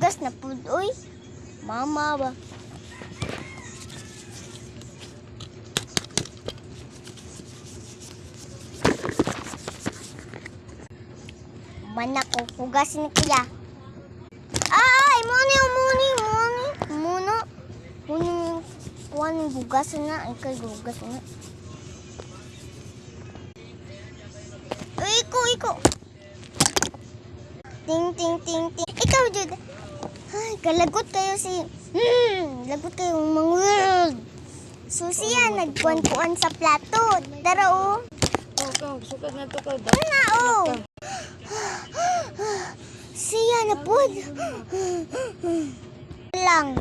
Gas na po, uy. Mama ba? Manak ko, hugasin ni kuya. Ay, muna. Kuha ng hugasan na. Ikay, hugasan na. Uy, iko. Ting. Ikaw, Jude. Ay, kalagot kayo lagot kayo mga world. Susiya, nagkuhan-kuhan sa plato. Tara, oh. Oh, sukat na to ka. Ano, oh. Siya na po. Lang.